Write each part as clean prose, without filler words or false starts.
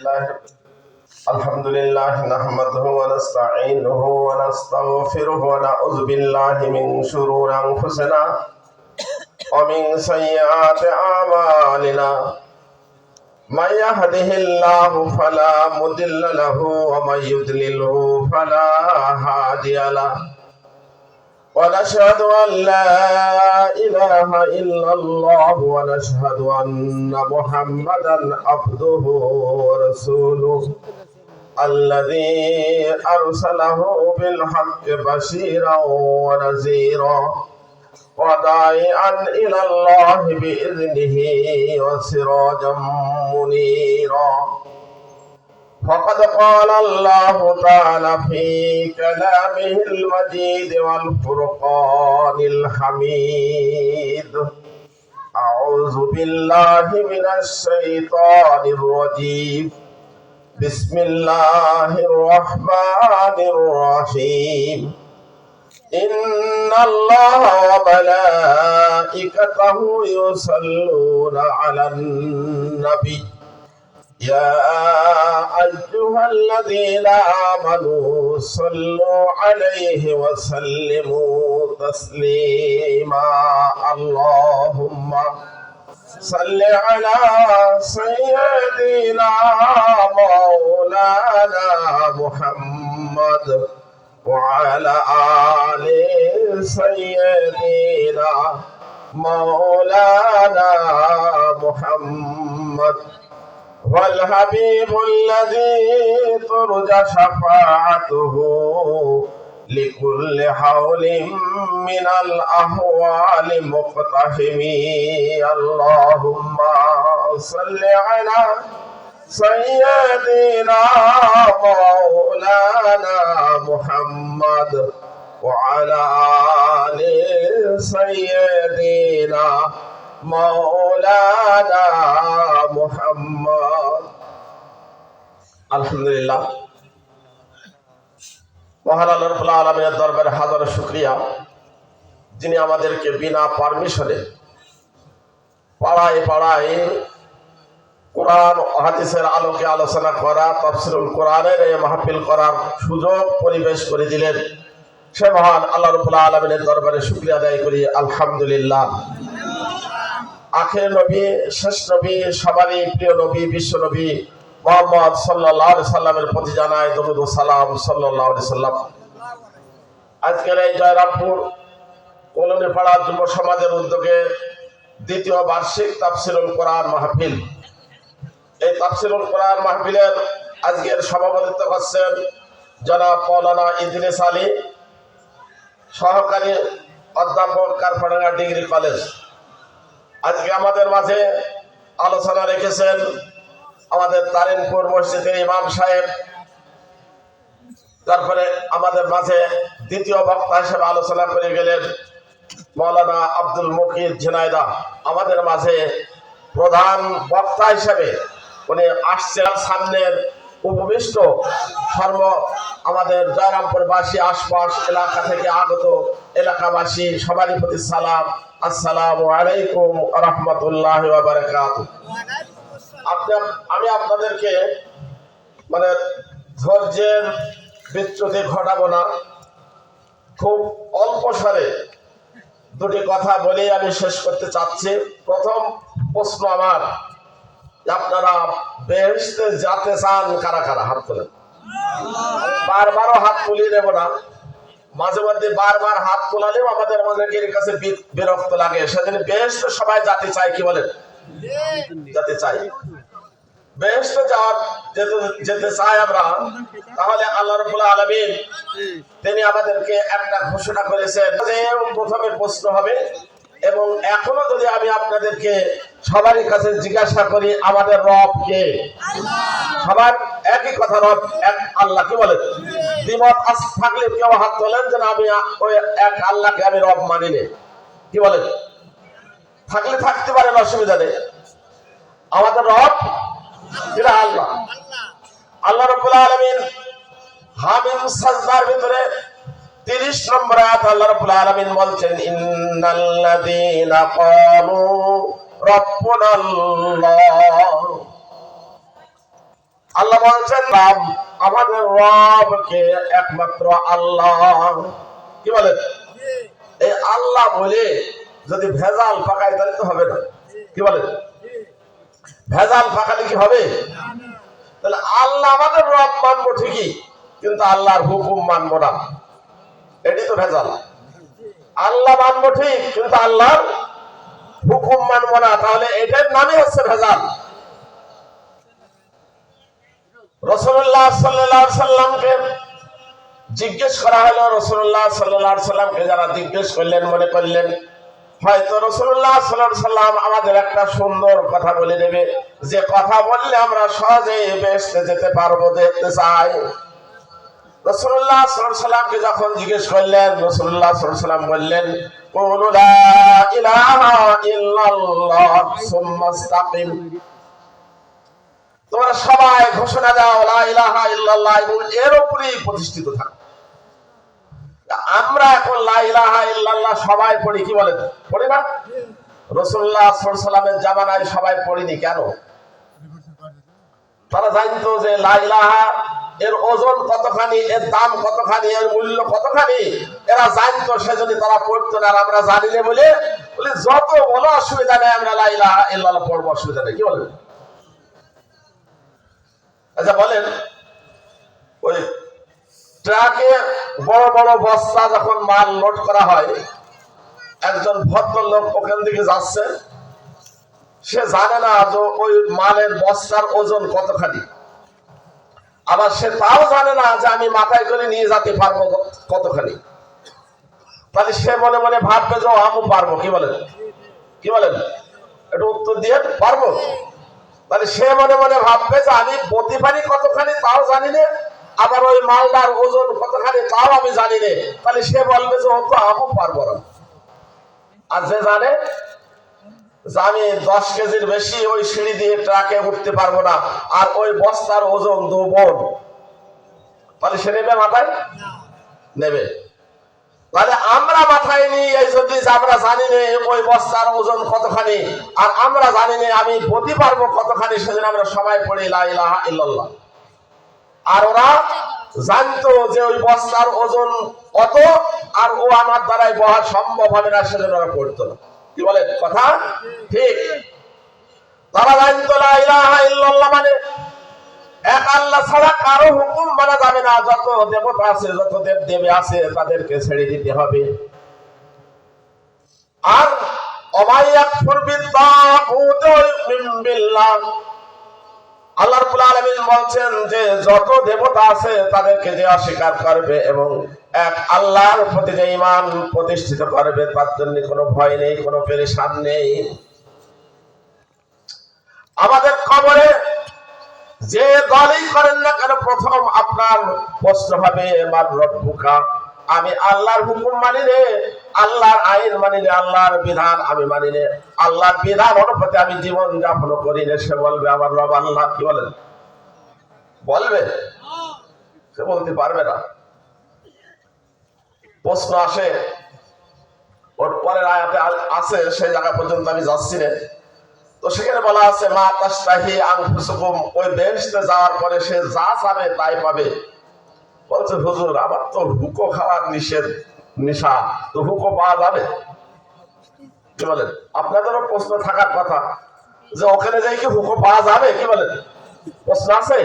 الحمد لله نحمده ونستعينه ونستغفره ونعوذ بالله من شرور أنفسنا ومن سيئات أعمالنا من يهده الله فلا مضل له ومن يضلله فلا هادي له ونشهد أن لا إله إلا الله ونشهد أن محمدا عبده ورسوله الذي أرسله بالحق بشيرا ونذيرا وداعيا إلى الله بإذنه وسراجا منيرا فقد قال الله تعالى في كلامه المجيد والفرقان الحميد أعوذ بالله من الشيطان الرجيم بسم الله الرحمن الرحيم إن الله وملائكته يصلون على النبي يا أيها الذين آمنوا صلوا عليه وسلموا تسليما اللهم صل على سيدنا مولانا محمد وعلى آل سيدنا مولانا محمد والحبيب الذي ترجى شفاعته لكل حول من الأهوال مقتحم اللهم صل على سيدنا مولانا محمد وعلى آل سيدنا مولانا محمد আলহামদুলিল্লাহ মহান আল্লাহ রাব্বুল আলামিনের দরবারে হাজার শুকরিয়া যিনি আমাদেরকে বিনা পারমিশনে পাড়ায় পাড়ায় কোরআন ও হাদিসের আলোকে আলোচনা করা তাফসীরুল কোরআনের এই মাহফিল করার সুযোগ পরিবেশ করে দিলেন সে মহান আল্লাহ রাব্বুল আলামিনের দরবারে শুকরিয়া আদায় করি আলহামদুলিল্লাহ। আখের নবী শেষ নবী সবারই প্রিয় নবী বিশ্ব নবী মুহাম্মদ সাল্লাল্লাহু আলাইহি সাল্লামের প্রতি জানাই দরুদ ও সালাম সাল্লাল্লাহু আলাইহি সাল্লাম। আজকের এই জয়রামপুর কলোনিপাড়া যুব সমাজের উদ্যোগে দ্বিতীয় বার্ষিক তাফসীরুল কোরআন মাহফিল। এই তাফসীরুল কোরআন মাহফিলের আজকের সভাপতিত্ব করছেন জনাব মাওলানা ইদ্রিস আলী, সহকারী অধ্যাপক কারপাডাঙ্গা ডিগ্রি কলেজ। আজকে আমাদের মাঝে আলোচনা রেখেছেন আমাদের তারিনপুর মসজিদের ইমাম সাহেব। তারপরে আমাদের মাঝে দ্বিতীয় বক্তা হিসেবে আলোচনা করে গেলেন মাওলানা আব্দুল মুকিত ঝিনাইদা। আমাদের মাঝে প্রধান বক্তা হিসেবে উনি আসছেন। সামনের উপবিষ্ট আমাদের জয়রামপুরবাসী আশপাশ এলাকা থেকে আগত এলাকাবাসী সবারই প্রতি সালাম, আসসালামু আলাইকুম ওয়া রাহমাতুল্লাহি ওয়া বারাকাতুহু। আমি আপনাদেরকে ধৈর্যের বিচ্যুতি ঘটাবো না, খুব অল্প স্বরে দুটি কথা বলেই আমি শেষ করতে চাচ্ছি। প্রথম প্রশ্ন আমার, আপনারা বেহেশতে যেতে চান কারা কারা? হাত তোলেন। বারবারও হাত তুলিয়ে নেব না, মাঝে মধ্যে বারবার হাত তোলালেও আমাদের অনেকের কাছে বিরক্ত লাগে। সেদিন বেহেশতে সবাই যেতে চাই, কি বলেন? যেতে চাই, বেহেশতে যেতে চাই আমরা। তাহলে আল্লাহ রাব্বুল আলামিন তিনি আমাদেরকে একটা ঘোষণা করেছেন যে প্রথমে প্রশ্ন হবে। এবং এখনো যদি আমি আপনাদেরকে সবারই কাছে জিজ্ঞাসা করি আমাদের রব কে? সবার একই কথা, রব এক আল্লাহ। কি বলেন? দ্বিমত থাকলে কেউ হাত তোলেন যে আমি ওই এক আল্লাহকে আমি রব মানি না। কি বলেন? থাকলে থাকতে পারেন, অসুবিধা নেই। আমাদের রব এরা আল্লাহ। আল্লাহ রাব্বুল আলামিন হামিম সাজদার ভিতরে 30 নম্বর আয়াত আল্লাহ রাব্বুল আলামিন বলছেন, ইন্নাল্লাযীনা ক্বালু রাব্বুনাল্লাহ। আল্লাহ বলছেন আমাদের রবকে একমাত্র আল্লাহ। কি বলেন? এই আল্লাহ বলে যদি ভেজাল পাকায় তাহলে তো হবে না। কি বলেন? ভেজাল পাকালে কি হবে? তাহলে আল্লাহ আমাদের রব মানবো ঠিকই, কিন্তু আল্লাহর হুকুম মানবো না, এটি তো ভেজাল। আল্লাহ মানবো ঠিক, কিন্তু আল্লাহর হুকুম মানবো না, তাহলে এটার নামই হচ্ছে ভেজাল। রাসূলুল্লাহ সাল্লাল্লাহু আলাইহি সাল্লামকে জিজ্ঞেস করা হলো, রাসূলুল্লাহ সাল্লাল্লাহু আলাইহি সাল্লামকে যারা জিজ্ঞেস করলেন মনে করলেন হয়তো রাসূলুল্লাহ সাল্লাল্লাহু আলাইহি সাল্লাম আমাদের একটা সুন্দর কথা বলে দেবে, যে কথা বললে আমরা সহজে বেহেশতে যেতে পারবো, দেখতে চাই। রাসূলুল্লাহ সাল্লাল্লাহু আলাইহি সাল্লামকে যখন জিজ্ঞেস করলেন, রাসূলুল্লাহ সাল্লাল্লাহু আলাইহি সাল্লাম বললেন, কুলু লা ইলাহা ইল্লাল্লাহ সুম্মা ইসতাকিম। তোমরা সবাই ঘোষণা দাও লা ইলাহা ইল্লাল্লাহ এবং এর উপরেই প্রতিষ্ঠিত থাকো। আমরা এখন লা ইলাহা ইল্লাল্লাহ সবাই পড়ি, কি বলেন? পড়ি না? রাসূলুল্লাহ সাল্লাল্লাহু আলাইহি সাল্লামের জামানায় সবাই পড়িনি কেন? তারা জানতো যে লা ইলাহা এর ওজন কতখানি, এর দাম কতখানি, এর মূল্য কতখানি, এরা জানতো, সেজন্য তারা পড়তো না। আর আমরা জানি না বলে যত বলো অসুবিধা নেই, আমরা লা ইলাহা ইল্লাল্লাহ পড়বো, অসুবিধা নেই। কি বলেন? আচ্ছা বলেন, ওই ট্রাকে বড় বড় বস্তা যখন মাল লোড করা হয়, একজন ভদ্রলোক ওখান দিকে যাচ্ছে, সে জানে না যে ওই মালের বস্তার ওজন কতখানি, আবার সে তাও জানে না যে আমি মাথায় করে নিয়ে যেতে পারবো কতখানি। তাহলে সে মনে মনে ভাববে যে আমি পারবো। কি বলেন? কি বলেন? একটু উত্তর দিয়ে পারবো। তাহলে সে মনে মনে ভাববে যে আমি বলতে পারি কতখানি তাও জানি না, আবার ওই মালদার ওজন কতখানি তাও আমি জানি না, তাহলে সে বলবে যে ও তো আমি পারবো না। আর যে জানে যে আমি 10 কেজির বেশি ওই সিঁড়ি দিয়ে ট্রাকে উঠতে পারবো না, আর ওই বস্তার ওজন 2 মণ, তাহলে সে নেবে মাথায়? নেবে। তাহলে আমরা মাথায় নিই এই যদি আমরা জানি না ওই বস্তার ওজন কতখানি, আর আমরা জানি না আমি বলতে পারবো কতখানি, সেজন্য আমরা সবাই পড়ি লা ইলাহা ইল্লাল্লাহ। আর ওরা জানতো যে ওই বস্তার ওজন কত, আর ও আমার দ্বারাই বহা সম্ভব হবে না, সেজন্য ওরা পড়তো না। কি বলেন? কথা ঠিক। তারা জানতো লা ইলাহা ইল্লাল্লাহ মানে এক আল্লাহ ছাড়া কারো হুকুম মানা যাবে না, যত দেবতা আছে, যত দেব দেবী আছে তাদেরকে ছেড়ে দিতে হবে। আর অমাইয়াকফুর বিত্তাগুত মিন বিল্লাহ, আল্লাহ রাব্বুল আলামিন বলছেন যে যত দেবতা আছে তাদেরকে যে অস্বীকার করবে এবং এক আল্লাহর প্রতি যে ঈমান প্রতিষ্ঠিত করবে, তার জন্য কোনো ভয় নেই, কোনো পেরেশান নেই। আমাদের কবরে যে দলই করেন না কেন, প্রথম আপনার প্রশ্ন হবে মান রব্বুকা, আমি আল্লাহর হুকুম মানি রে, আল্লাহর আইন মানি রে, আল্লাহর বিধান আমি মানি রে, আল্লাহর বিধান অনুপাতে আমি জীবন যাপন করি রে, সে বলবে আমার রব আল্লাহ। কি বলেন? বলবে? সে বলতে পারবে না। প্রশ্ন আসে, ওর পরের আয়াতে আছে, সেই জায়গা পর্যন্ত আমি যাচ্ছি না। তো সেখানে বলা আছে মা তাশতাহি আনফুসুকুম, ওই বেহেশতে যাওয়ার পরে সে যা চাবে তাই পাবে। বলছে হুজুর আবার তো হুকো খাওয়ার নিষেধ, নিশা, তো হুকো পাওয়া যাবে? কি বলেন? আপনাদেরও প্রশ্ন থাকার কথা যে ওখানে যাই কি হুকো পাওয়া যাবে? কি বলেন? প্রশ্ন আছে?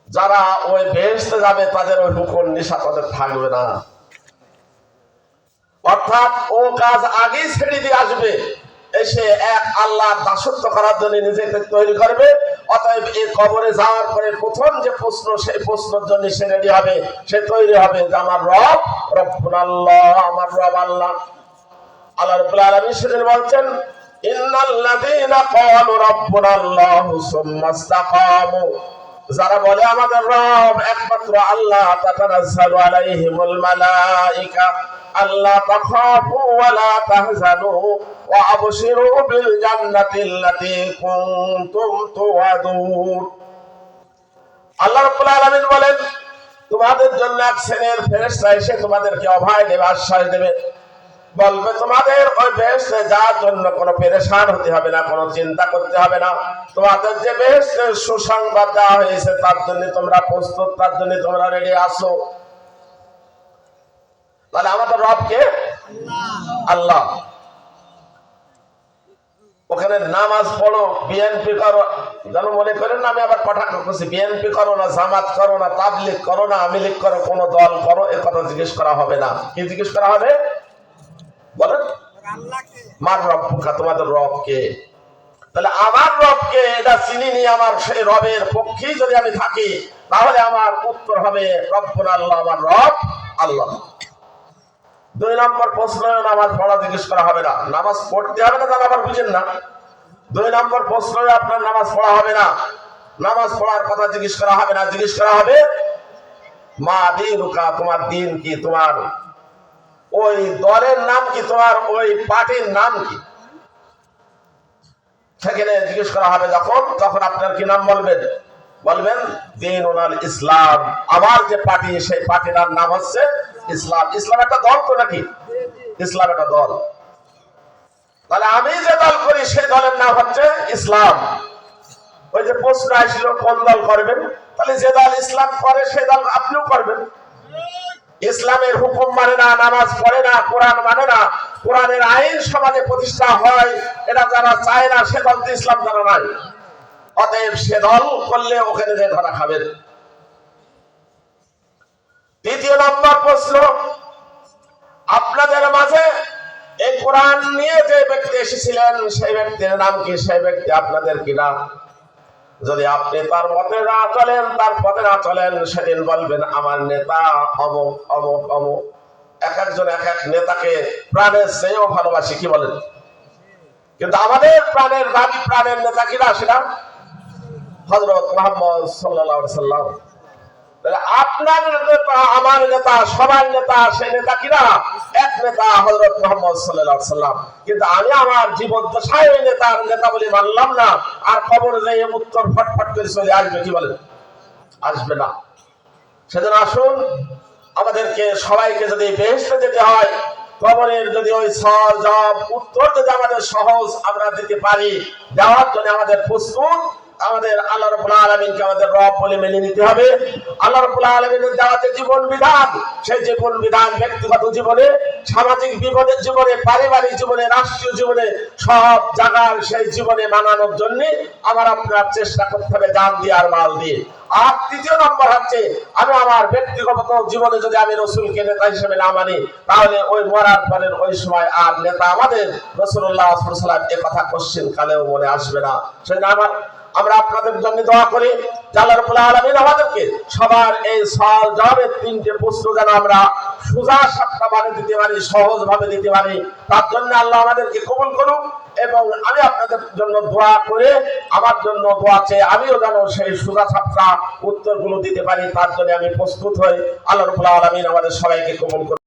যারা ওই বেহেশতে যাবে তাদের ওই হুকুর নিশা তাদের থাকবে না, অর্থাৎ ও কাজ আগেই ছেড়ে দিয়ে আসবে, এসে এক আল্লাহর দাসত্ব করার জন্য নিজেকে তৈরি করবে। অতএব এই কবরে যাওয়ার পরে প্রথম যে প্রশ্ন, সেই প্রশ্নের জন্য সে রেডি হবে, সে তৈরি হবে যে আমার রব রব্বুনাল্লাহ, আমার রব আল্লাহ। আল্লাহ রাব্বুল আলামিন সেদিন বলছেন ইন্নাল্লাযীনা ক্বালু রাব্বুনাল্লাহু সুম্মা ইসতাকামু, যারা বলে আমাদের রব একমাত্র আল্লাহ, তাতানাজ্জালু আলাইহিমুল মালায়েকা আল্লা তাখাফু ওয়া লা তাহজানু ওয়া আবশিরু বিল জান্নাতিল্লাতী কুনতুম তুআদুন। আল্লাহ রাব্বুল আলামিন বলেন তোমাদের জন্য এক শ্রেণীর ফেরেশতা এসে তোমাদেরকে অভয় দেবে, আশ্বাস দেবে, বলবে তোমাদের ওই বেহেশতে যাওয়ার জন্য কোনো পেরেশান হতে হবে না, কোনো চিন্তা করতে হবে না। তোমাদের যে বেহেশতের সুসংবাদ দেওয়া হয়েছে তার জন্য তোমরা প্রস্তুত, তার জন্য তোমরা রেডি আসো। তাহলে আমাদের রব কে? আল্লাহ। ওখানে নামাজ পড়ো, বিএনপি করো, যেন মনে করেন না আমি আবার কটাক্ষ করছি। বিএনপি করো না, জামাত করো না, তাবলিগ করো না, আওয়ামী লীগ করো, কোন দল করো, এ কথা জিজ্ঞেস করা হবে না। কি জিজ্ঞেস করা হবে? বলেন মার রব্বুকা, তোমাদের রব কে? তাহলে আমার রবকে এটা চিনি নি, আমার সেই রবের পক্ষেই যদি আমি থাকি তাহলে আমার উত্তর হবে রব্বুল আল্লাহ, আমার রব আল্লাহ। 2 নম্বর প্রশ্ন, নামাজ পড়া জিজ্ঞেস করা হবে না, নামাজ পড়তে হবে না, তাহলে আবার বুঝেন না। 2 নম্বর প্রশ্ন, আপনার নামাজ পড়া হবে না, নামাজ পড়ার কথা জিজ্ঞেস করা হবে না, জিজ্ঞেস করা হবে মা দীনুকা, তোমার দিন কি, তোমার ওই দলের নাম কি, তোমার ওই পার্টির নাম কি। সেখানে জিজ্ঞেস করা হবে যখন, তখন আপনার কি নাম বলবেন? বলবেন দীনুল ইসলাম, আমার যে পার্টি সেই পার্টির নাম হচ্ছে ইসলাম। ইসলাম একটা দল তো নাকি? ইসলাম একটা দল। তাহলে আমি যে দল করি সেই দলের নাম হচ্ছে ইসলাম। ওই যে প্রশ্ন আসলো কোন দল করবেন, তাহলে যে দল ইসলাম করে সেই দল আপনিও করবেন। ইসলামের হুকুম মানে না, নামাজ পড়ে না, কোরআন মানে না, কোরআনের আইন সমাজে প্রতিষ্ঠা হয় এটা যারা চায় না সে দল তো ইসলাম জানা নাই। অতএব সে দল করলে ওখানে যে ধরা খাবেন। 3 নম্বর প্রশ্ন, আপনাদের মাঝে এই কোরআন নিয়ে যে ব্যক্তি এসেছিলেন সেই ব্যক্তির নাম কি, সেই ব্যক্তি আপনাদের কিনা? যদি আপনি তার মতে না চলেন, তার পথে না চলেন, সেদিন বলবেন আমার নেতা অমুক অমুক অমুক। এক একজন এক এক নেতাকে প্রাণের চেয়েও ভালোবাসি, কি বলেন? কিন্তু আমাদের প্রাণের দাবি, প্রাণের নেতা কিনা? সেটা হযরত মুহাম্মদ সাল্লাল্লাহু আলাইহি সাল্লাম। তাহলে আপনার নেতা, আমার নেতা, সবার নেতা, সেই নেতা কিনা? এক নেতা হযরত মুহাম্মদ সাল্লাল্লাহু আলাইহি সাল্লাম। কিন্তু আমি আমার জীবদ্দশায় ওই নেতার নেতা বলে মানলাম না, আর কবরে যাই উত্তর ফটফট করে চলে আসবে, কি বলেন? আসবে না। সেজন্য আসুন, আমাদেরকে সবাইকে যদি বেহেশতে যেতে হয়, কবরের যদি ওই সওয়াল উত্তর যদি আমাদের সহজ আমরা দিতে পারি, দেওয়ার জন্য আমাদের প্রস্তুত। আমাদের আল্লাহ রাব্বুল আলামিনকে আমাদের রব বলে মেনে নিতে হবে। আল্লাহ রাব্বুল আলামিনের দেওয়া যে জীবন বিধান, সেই জীবন বিধান ব্যক্তিগত জীবনে, সামাজিক জীবনে, পারিবারিক জীবনে, রাষ্ট্রীয় জীবনে, সব জায়গার সেই জীবনে মানানোর জন্য আমার আপনার চেষ্টা করতে হবে, জান দিয়ে আর মাল দিয়ে। আর 3 নম্বর হচ্ছে, আমি আমার ব্যক্তিগত জীবনে যদি আমি রাসূলকে নেতা হিসেবে না মানি, তাহলে ওই মরার পরের ওই সময় আর নেতা আমাদের রাসূলুল্লাহ সাল্লাল্লাহু আলাইহি ওয়াসাল্লাম এ কথা কোশ্চেন কালেও মনে আসবে না। সেজন্য আমরা আপনাদের জন্য দোয়া করি যে আল্লাহ রাব্বুল আলামিন আমাদেরকে সবার এই সওয়াল জবাবের 3টে প্রশ্ন যেন আমরা সোজা সাপটা ভাবে দিতে পারি, সহজ ভাবে দিতে পারি। তার জন্য আল্লাহ আমাদেরকে কবুল করুন। এবং আমি আপনাদের জন্য দোয়া করে, আমার জন্য দোয়া চেয়ে আমিও যেন সেই সোজা সাপটা উত্তরগুলো দিতে পারি, তার জন্য আমি প্রস্তুত হই। আল্লাহ রাব্বুল আলামিন আমাদের সবাইকে কবুল করুন।